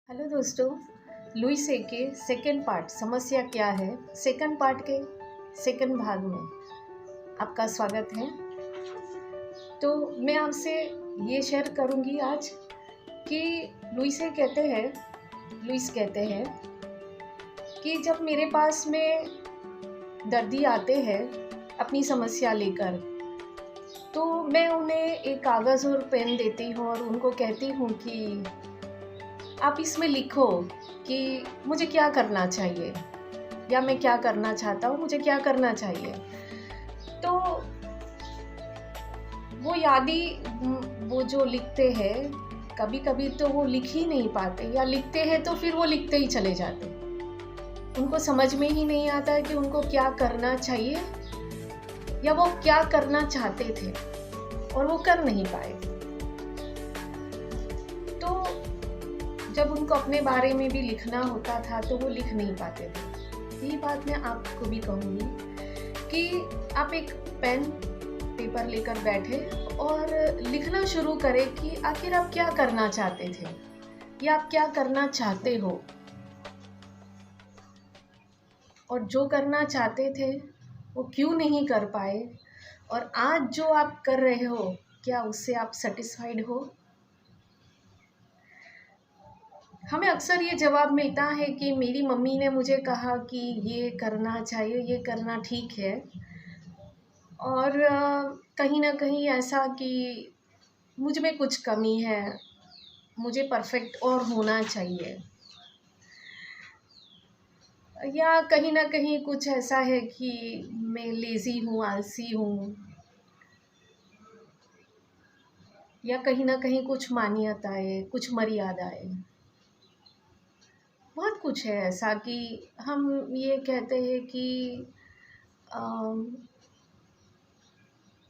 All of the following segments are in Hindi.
हेलो दोस्तों, लुई से के सेकंड पार्ट समस्या क्या है सेकंड पार्ट के सेकंड भाग में आपका स्वागत है। तो मैं आपसे ये शेयर करूंगी आज कि लुइस कहते हैं कि जब मेरे पास में दर्दी आते हैं अपनी समस्या लेकर, तो मैं उन्हें एक कागज़ और पेन देती हूँ और उनको कहती हूँ कि आप इसमें लिखो कि मुझे क्या करना चाहिए या मैं क्या करना चाहता हूँ, मुझे क्या करना चाहिए। तो वो यादी वो जो लिखते हैं, कभी कभी तो वो लिख ही नहीं पाते या लिखते हैं तो फिर वो लिखते ही चले जाते। उनको समझ में ही नहीं आता है कि उनको क्या करना चाहिए या वो क्या करना चाहते थे और वो कर नहीं पाए। तो जब उनको अपने बारे में भी लिखना होता था तो वो लिख नहीं पाते थे। यही बात मैं आपको भी कहूँगी कि आप एक पेन पेपर लेकर बैठे और लिखना शुरू करें कि आखिर आप क्या करना चाहते थे या आप क्या करना चाहते हो, और जो करना चाहते थे वो क्यों नहीं कर पाए, और आज जो आप कर रहे हो क्या उससे आप सेटिस्फाइड हो। हमें अक्सर ये जवाब मिलता है कि मेरी मम्मी ने मुझे कहा कि ये करना चाहिए, ये करना ठीक है, और कहीं ना कहीं ऐसा कि मुझ में कुछ कमी है, मुझे परफेक्ट और होना चाहिए, या कहीं ना कहीं कुछ ऐसा है कि मैं लेज़ी हूँ, आलसी हूँ, या कहीं ना कहीं कुछ मान्यताएं, कुछ मर्यादाएं, बहुत कुछ है ऐसा कि हम ये कहते हैं कि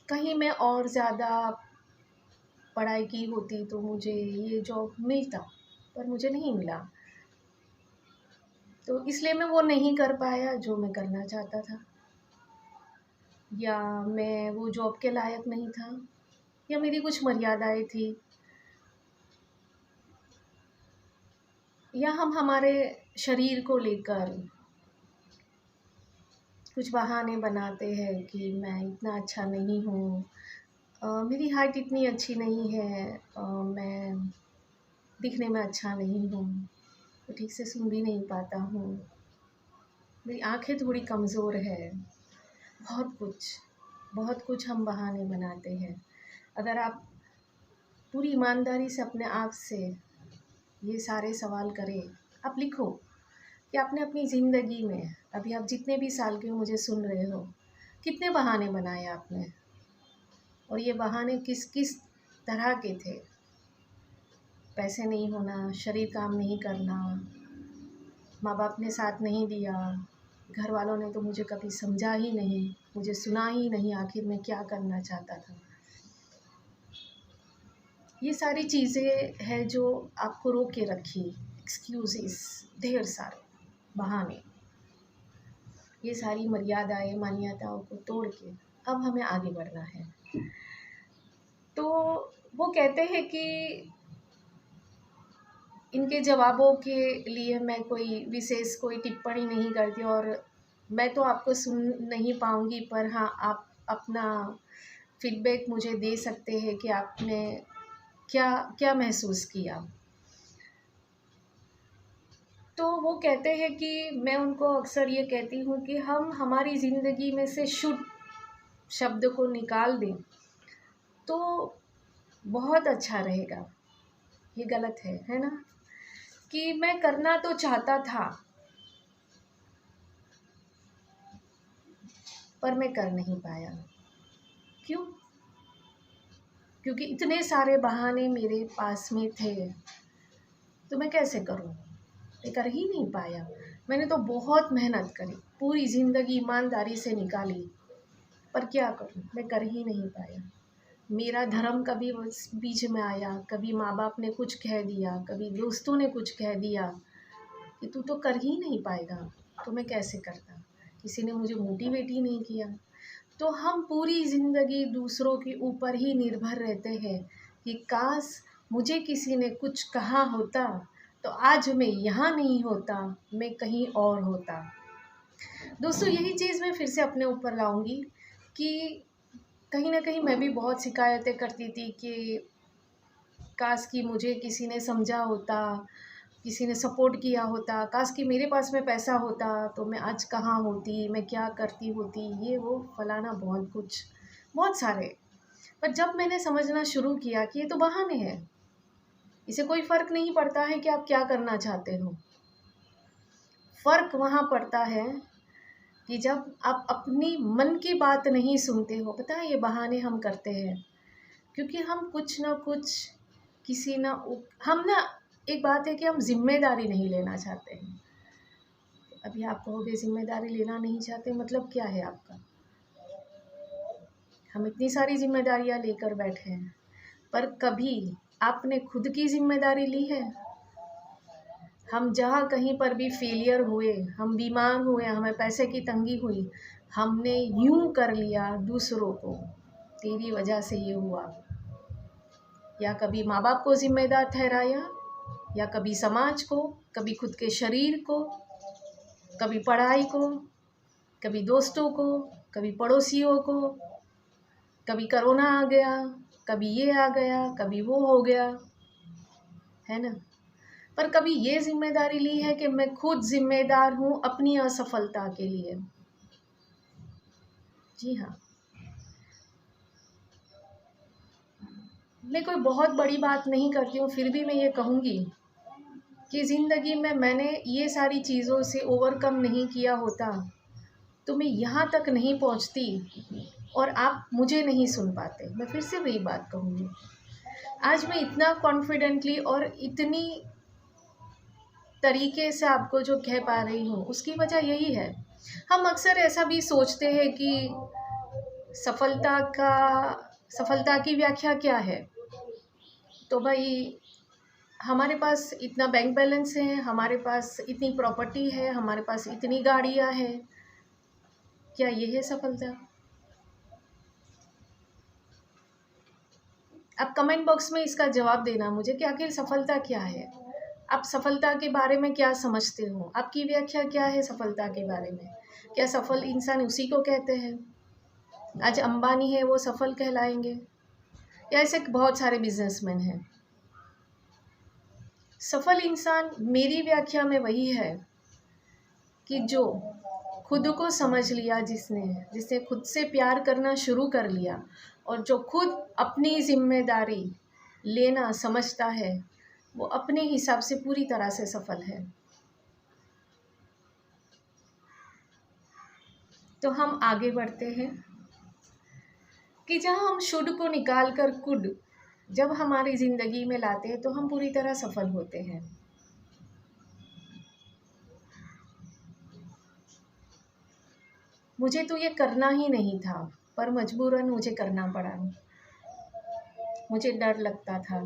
कहीं मैं और ज़्यादा पढ़ाई की होती तो मुझे ये जॉब मिलता, पर मुझे नहीं मिला, तो इसलिए मैं वो नहीं कर पाया जो मैं करना चाहता था, या मैं वो जॉब के लायक नहीं था, या मेरी कुछ मर्यादाएं थी, या हम हमारे शरीर को लेकर कुछ बहाने बनाते हैं कि मैं इतना अच्छा नहीं हूँ, मेरी हाइट इतनी अच्छी नहीं है, मैं दिखने में अच्छा नहीं हूँ, तो ठीक से सुन भी नहीं पाता हूँ, मेरी आंखें थोड़ी कमज़ोर है। बहुत कुछ हम बहाने बनाते हैं। अगर आप पूरी ईमानदारी से अपने आप से ये सारे सवाल करें, आप लिखो कि आपने अपनी ज़िंदगी में, अभी आप जितने भी साल के हो मुझे सुन रहे हो, कितने बहाने बनाए आपने, और ये बहाने किस किस तरह के थे। पैसे नहीं होना, शरीर काम नहीं करना, माँ बाप ने साथ नहीं दिया, घर वालों ने तो मुझे कभी समझा ही नहीं, मुझे सुना ही नहीं आखिर मैं क्या करना चाहता था। ये सारी चीज़ें हैं जो आपको रोक के रखी, एक्सक्यूज़ेस, ढेर सारे बहाने, ये सारी मर्यादाएं, मान्यताओं को तोड़ के अब हमें आगे बढ़ना है। तो वो कहते हैं कि इनके जवाबों के लिए मैं कोई विशेष कोई टिप्पणी नहीं करती, और मैं तो आपको सुन नहीं पाऊँगी, पर हाँ, आप अपना फीडबैक मुझे दे सकते हैं कि आपने क्या क्या महसूस किया। तो वो कहते हैं कि मैं उनको अक्सर ये कहती हूँ कि हम हमारी ज़िंदगी में से शुद्ध शब्द को निकाल दें तो बहुत अच्छा रहेगा। ये गलत है ना, कि मैं करना तो चाहता था पर मैं कर नहीं पाया। क्यों? क्योंकि इतने सारे बहाने मेरे पास में थे, तो मैं कैसे करूं? मैं कर ही नहीं पाया। मैंने तो बहुत मेहनत करी, पूरी ज़िंदगी ईमानदारी से निकाली, पर क्या करूं, मैं कर ही नहीं पाया। मेरा धर्म कभी बीच में आया, कभी माँ बाप ने कुछ कह दिया, कभी दोस्तों ने कुछ कह दिया कि तू तो कर ही नहीं पाएगा, तो मैं कैसे करता। किसी ने मुझे मोटिवेट ही नहीं किया। तो हम पूरी ज़िंदगी दूसरों के ऊपर ही निर्भर रहते हैं कि काश मुझे किसी ने कुछ कहा होता तो आज मैं यहाँ नहीं होता, मैं कहीं और होता। दोस्तों यही चीज़ मैं फिर से अपने ऊपर लाऊंगी कि कहीं ना कहीं मैं भी बहुत शिकायतें करती थी कि काश कि मुझे किसी ने समझा होता, किसी ने सपोर्ट किया होता, काश कि मेरे पास में पैसा होता तो मैं आज कहाँ होती, मैं क्या करती होती, ये वो फलाना बहुत कुछ, बहुत सारे। पर जब मैंने समझना शुरू किया कि ये तो बहाने हैं, इसे कोई फ़र्क नहीं पड़ता है कि आप क्या करना चाहते हो। फ़र्क वहाँ पड़ता है कि जब आप अपनी मन की बात नहीं सुनते हो। पता है ये बहाने हम करते हैं क्योंकि हम कुछ ना कुछ किसी ना हम ना, एक बात है कि हम जिम्मेदारी नहीं लेना चाहते हैं। अभी आप कहोगे जिम्मेदारी लेना नहीं चाहते मतलब क्या है आपका? हम इतनी सारी जिम्मेदारियां लेकर बैठे हैं, पर कभी आपने खुद की जिम्मेदारी ली है? हम जहाँ कहीं पर भी फेलियर हुए, हम बीमार हुए, हमें पैसे की तंगी हुई, हमने यूं कर लिया दूसरों को, तेरी वजह से ये हुआ। या कभी माँ बाप को जिम्मेदार ठहराया, या कभी समाज को, कभी खुद के शरीर को, कभी पढ़ाई को, कभी दोस्तों को, कभी पड़ोसियों को, कभी कोरोना आ गया, कभी ये आ गया, कभी वो हो गया, है ना। पर कभी ये जिम्मेदारी ली है कि मैं खुद जिम्मेदार हूँ अपनी असफलता के लिए। जी हाँ, मैं कोई बहुत बड़ी बात नहीं करती हूँ, फिर भी मैं ये कहूँगी कि ज़िंदगी में मैंने ये सारी चीज़ों से ओवरकम नहीं किया होता तो मैं यहाँ तक नहीं पहुँचती और आप मुझे नहीं सुन पाते। मैं फिर से वही बात कहूँगी, आज मैं इतना कॉन्फिडेंटली और इतनी तरीके से आपको जो कह पा रही हूँ उसकी वजह यही है। हम अक्सर ऐसा भी सोचते हैं कि सफलता का सफलता की व्याख्या क्या है? तो भाई हमारे पास इतना बैंक बैलेंस है, हमारे पास इतनी प्रॉपर्टी है, हमारे पास इतनी गाड़ियाँ हैं, क्या ये है सफलता? आप कमेंट बॉक्स में इसका जवाब देना मुझे कि आखिर सफलता क्या है। आप सफलता के बारे में क्या समझते हो? आपकी व्याख्या क्या है सफलता के बारे में? क्या सफल इंसान उसी को कहते हैं? आज अंबानी है वो सफल कहलाएंगे, या ऐसे बहुत सारे बिजनेसमैन हैं? सफल इंसान मेरी व्याख्या में वही है कि जो खुद को समझ लिया, जिसने जिसने खुद से प्यार करना शुरू कर लिया और जो खुद अपनी जिम्मेदारी लेना समझता है, वो अपने हिसाब से पूरी तरह से सफल है। तो हम आगे बढ़ते हैं कि जहाँ हम शुड को निकाल कर कुड जब हमारी ज़िंदगी में लाते हैं तो हम पूरी तरह सफल होते हैं। मुझे तो ये करना ही नहीं था, पर मजबूरन मुझे करना पड़ा। मुझे डर लगता था,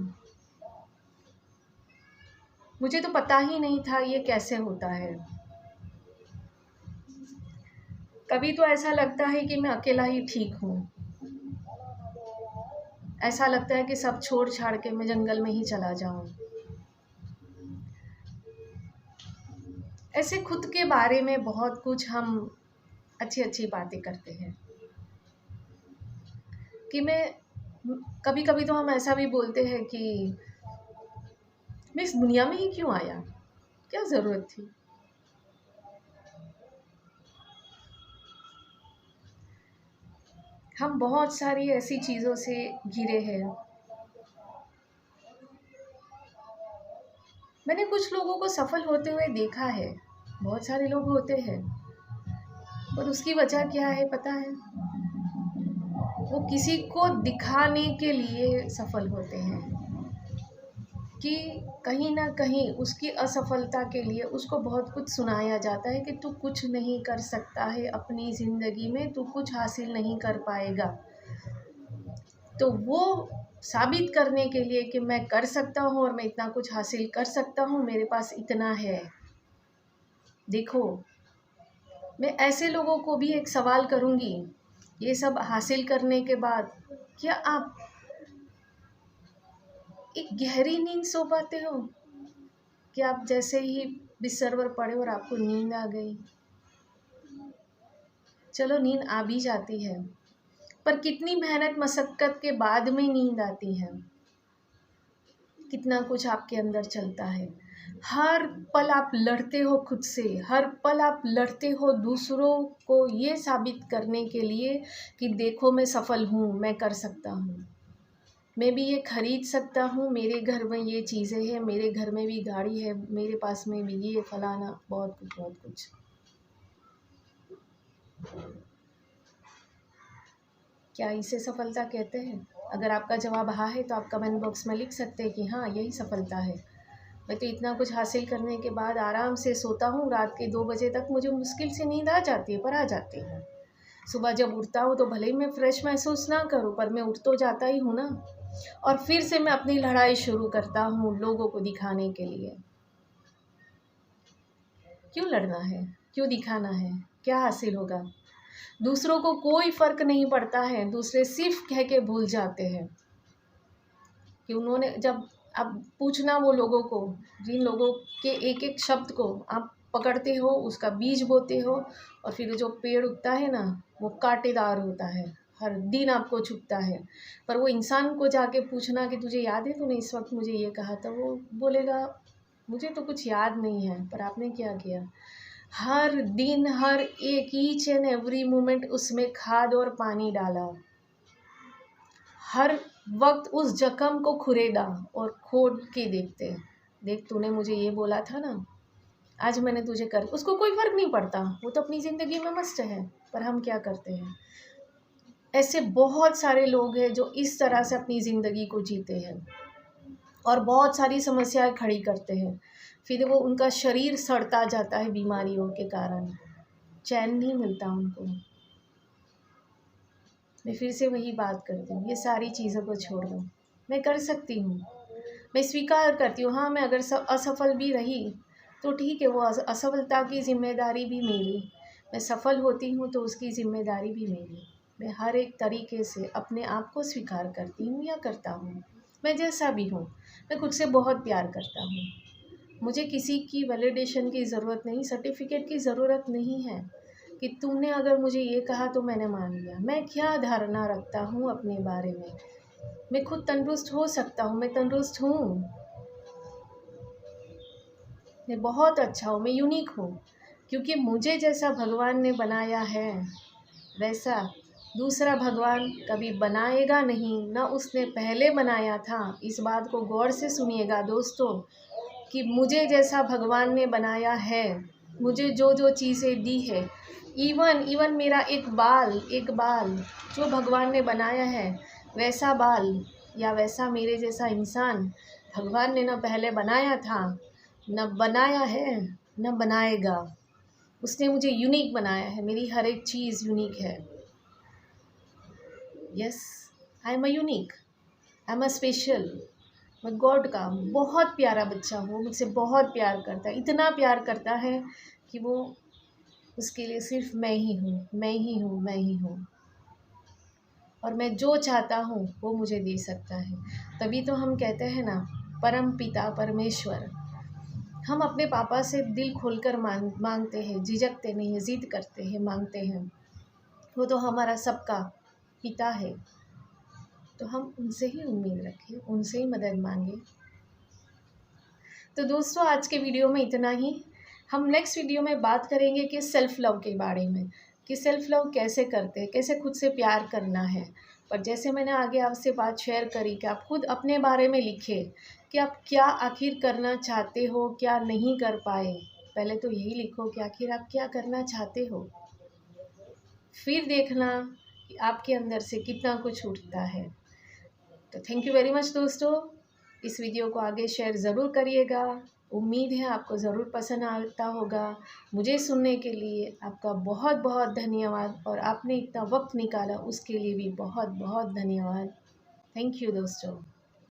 मुझे तो पता ही नहीं था ये कैसे होता है। कभी तो ऐसा लगता है कि मैं अकेला ही ठीक हूँ, ऐसा लगता है कि सब छोड़ छाड़ के मैं जंगल में ही चला जाऊँ। ऐसे खुद के बारे में बहुत कुछ हम अच्छी अच्छी बातें करते हैं कि मैं, कभी कभी तो हम ऐसा भी बोलते हैं कि मैं इस दुनिया में ही क्यों आया, क्या ज़रूरत थी। हम बहुत सारी ऐसी चीज़ों से घिरे हैं। मैंने कुछ लोगों को सफल होते हुए देखा है, बहुत सारे लोग होते हैं, पर उसकी वजह क्या है पता है? वो किसी को दिखाने के लिए सफल होते हैं कि कहीं ना कहीं उसकी असफलता के लिए उसको बहुत कुछ सुनाया जाता है कि तू कुछ नहीं कर सकता है अपनी ज़िंदगी में, तू कुछ हासिल नहीं कर पाएगा। तो वो साबित करने के लिए कि मैं कर सकता हूँ और मैं इतना कुछ हासिल कर सकता हूँ, मेरे पास इतना है। देखो, मैं ऐसे लोगों को भी एक सवाल करूँगी, ये सब हासिल करने के बाद क्या आप एक गहरी नींद सो पाते हो? कि आप जैसे ही बिस्तर पर पड़े और आपको नींद आ गई। चलो नींद आ भी जाती है, पर कितनी मेहनत मशक्क़त के बाद में नींद आती है। कितना कुछ आपके अंदर चलता है। हर पल आप लड़ते हो खुद से, हर पल आप लड़ते हो दूसरों को ये साबित करने के लिए कि देखो मैं सफल हूँ, मैं कर सकता हूँ, मैं भी ये खरीद सकता हूँ, मेरे घर में ये चीज़ें हैं, मेरे घर में भी गाड़ी है, मेरे पास में भी ये फलाना, बहुत कुछ बहुत कुछ। क्या इसे सफलता कहते हैं? अगर आपका जवाब हाँ है तो आप कमेंट बॉक्स में लिख सकते हैं कि हाँ यही सफलता है। मैं तो इतना कुछ हासिल करने के बाद आराम से सोता हूँ, रात के 2 बजे तक मुझे मुश्किल से नींद आ जाती है, पर आ जाती है। सुबह जब उठता हूँ तो भले ही मैं फ्रेश महसूस ना करूँ, पर मैं उठ तो जाता ही हूँ ना। और फिर से मैं अपनी लड़ाई शुरू करता हूँ लोगों को दिखाने के लिए। क्यों लड़ना है? क्यों दिखाना है? क्या हासिल होगा? दूसरों को कोई फ़र्क नहीं पड़ता है, दूसरे सिर्फ कह के भूल जाते हैं कि उन्होंने जब अब पूछना वो लोगों को, जिन लोगों के एक एक शब्द को आप पकड़ते हो, उसका बीज बोते हो, और फिर जो पेड़ उगता है ना वो कांटेदार होता है, हर दिन आपको चुभता है। पर वो इंसान को जाके पूछना कि तुझे याद है तूने इस वक्त मुझे ये कहा था, वो बोलेगा मुझे तो कुछ याद नहीं है, पर आपने क्या किया। हर दिन हर एक ईच एंड एवरी मोमेंट उसमें खाद और पानी डाला, हर वक्त उस जख्म को खुरेदा और खोद के देखते, देख तूने मुझे ये बोला था ना, आज मैंने तुझे कर, उसको कोई फ़र्क नहीं पड़ता, वो तो अपनी ज़िंदगी में मस्त है। पर हम क्या करते हैं, ऐसे बहुत सारे लोग हैं जो इस तरह से अपनी ज़िंदगी को जीते हैं और बहुत सारी समस्याएं खड़ी करते हैं, फिर वो उनका शरीर सड़ता जाता है बीमारियों के कारण, चैन नहीं मिलता उनको। मैं फिर से वही बात करती हूँ, ये सारी चीज़ों को छोड़ दो, मैं कर सकती हूँ, मैं स्वीकार करती हूँ। हाँ मैं अगर असफल भी रही तो ठीक है, वो असफलता की ज़िम्मेदारी भी मेरी, मैं सफल होती हूँ तो उसकी ज़िम्मेदारी भी मेरी। मैं हर एक तरीके से अपने आप को स्वीकार करती हूँ या करता हूँ, मैं जैसा भी हूँ। मैं खुद से बहुत प्यार करता हूँ, मुझे किसी की वैलिडेशन की ज़रूरत नहीं, सर्टिफिकेट की ज़रूरत नहीं है कि तुमने अगर मुझे ये कहा तो मैंने मान लिया। मैं क्या धारणा रखता हूँ अपने बारे में, मैं खुद तंदुरुस्त हो सकता हूँ, मैं तंदुरुस्त हूँ, मैं बहुत अच्छा हूँ, मैं यूनिक हूँ, क्योंकि मुझे जैसा भगवान ने बनाया है वैसा दूसरा भगवान कभी बनाएगा नहीं, ना उसने पहले बनाया था। इस बात को गौर से सुनिएगा दोस्तों, कि मुझे जैसा भगवान ने बनाया है, मुझे जो जो चीज़ें दी है, इवन मेरा एक बाल जो भगवान ने बनाया है, वैसा बाल या वैसा मेरे जैसा इंसान भगवान ने न पहले बनाया था, न बनाया है, न बनाएगा। उसने मुझे यूनिक बनाया है, मेरी हर एक चीज़ यूनिक है। Yes, I am a unique, I am a special. मैं गॉड का बहुत प्यारा बच्चा हूँ, मुझसे बहुत प्यार करता है, इतना प्यार करता है कि वो, उसके लिए सिर्फ मैं ही हूँ, मैं ही हूँ, मैं ही हूँ। और मैं जो चाहता हूँ वो मुझे दे सकता है। तभी तो हम कहते हैं ना, परम पिता परमेश्वर। हम अपने पापा से दिल खोलकर मांगते हैं, झिझकते नहीं हैं, ज़िद करते हैं, मांगते हैं। वो तो हमारा सबका पिता है, तो हम उनसे ही उम्मीद रखें, उनसे ही मदद मांगें। तो दोस्तों आज के वीडियो में इतना ही। हम नेक्स्ट वीडियो में बात करेंगे कि सेल्फ़ लव के बारे में, कि सेल्फ़ लव कैसे करते हैं, कैसे खुद से प्यार करना है। पर जैसे मैंने आगे आपसे बात शेयर करी कि आप खुद अपने बारे में लिखें कि आप क्या आखिर करना चाहते हो, क्या नहीं कर पाए। पहले तो यही लिखो कि आखिर आप क्या करना चाहते हो, फिर देखना कि आपके अंदर से कितना कुछ उठता है। तो थैंक यू वेरी मच दोस्तों, इस वीडियो को आगे शेयर ज़रूर करिएगा। उम्मीद है आपको ज़रूर पसंद आता होगा। मुझे सुनने के लिए आपका बहुत बहुत धन्यवाद, और आपने इतना वक्त निकाला उसके लिए भी बहुत बहुत धन्यवाद। थैंक यू दोस्तों।